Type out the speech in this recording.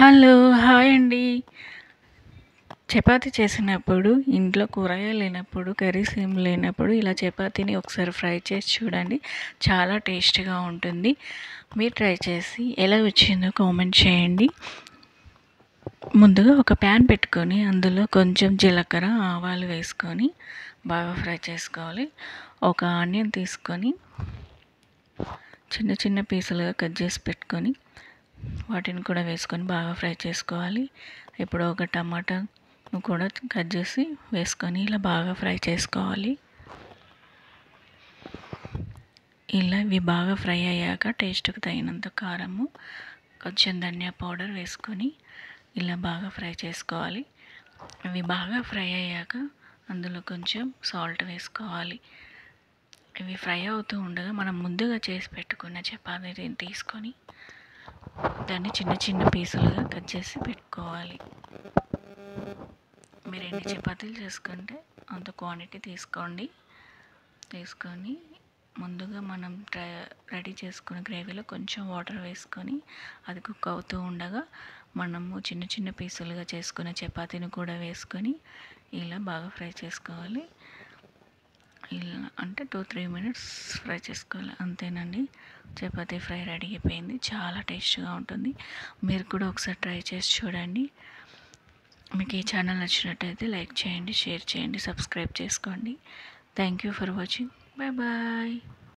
Hello! Hi అండి. చపాతీ చేసినప్పుడు ఇంట్లో కూరగాయలు లేనప్పుడు, కర్రీస్ ఏం లేనప్పుడు ఇలా చపాతీని ఒకసారి ఫ్రై చేసి చూడండి. చాలా టేస్ట్‌గా ఉంటుంది. మీరు ట్రై చేసి ఎలా వచ్చిందో కామెంట్ చేయండి. ముందుగా ఒక ప్యాన్ పెట్టుకొని అందులో కొంచెం జీలకర్ర, ఆవాలు వేసుకొని బాగా ఫ్రై చేసుకోవాలి. ఒక ఆనియన్ తీసుకొని చిన్న చిన్న పీసులుగా కట్ చేసి పెట్టుకొని వాటిని కూడా వేసుకొని బాగా ఫ్రై చేసుకోవాలి. ఇప్పుడు ఒక టమాటాను కూడా కట్ చేసి వేసుకొని ఇలా బాగా ఫ్రై చేసుకోవాలి. ఇలా ఇవి బాగా ఫ్రై అయ్యాక టేస్ట్కి తగినంత కారము, కొంచెం ధనియా పౌడర్ వేసుకొని ఇలా బాగా ఫ్రై చేసుకోవాలి. ఇవి బాగా ఫ్రై అయ్యాక అందులో కొంచెం సాల్ట్ వేసుకోవాలి. ఇవి ఫ్రై అవుతూ ఉండగా మనం ముందుగా చేసి పెట్టుకున్న చపాతీని తీసుకొని దాన్ని చిన్న చిన్న పీసులుగా కట్ చేసి పెట్టుకోవాలి. మీరు ఎన్ని చపాతీలు చేసుకుంటే అంత క్వాంటిటీ తీసుకోండి. తీసుకొని ముందుగా మనం రెడీ చేసుకున్న గ్రేవీలో కొంచెం వాటర్ వేసుకొని అది కుక్ అవుతూ ఉండగా మనము చిన్న చిన్న పీసులుగా చేసుకున్న చపాతీని కూడా వేసుకొని ఇలా బాగా ఫ్రై చేసుకోవాలి. ఇలా అంటే 2-3 మినిట్స్ ఫ్రై చేసుకోవాలి. అంతేనండి, చపాతీ ఫ్రై రెడీ అయిపోయింది. చాలా టేస్ట్గా ఉంటుంది. మీరు కూడా ఒకసారి ట్రై చేసి చూడండి. మీకు ఈ ఛానల్ నచ్చినట్టయితే లైక్ చేయండి, షేర్ చేయండి, సబ్స్క్రైబ్ చేసుకోండి. Thank you for watching. Bye bye.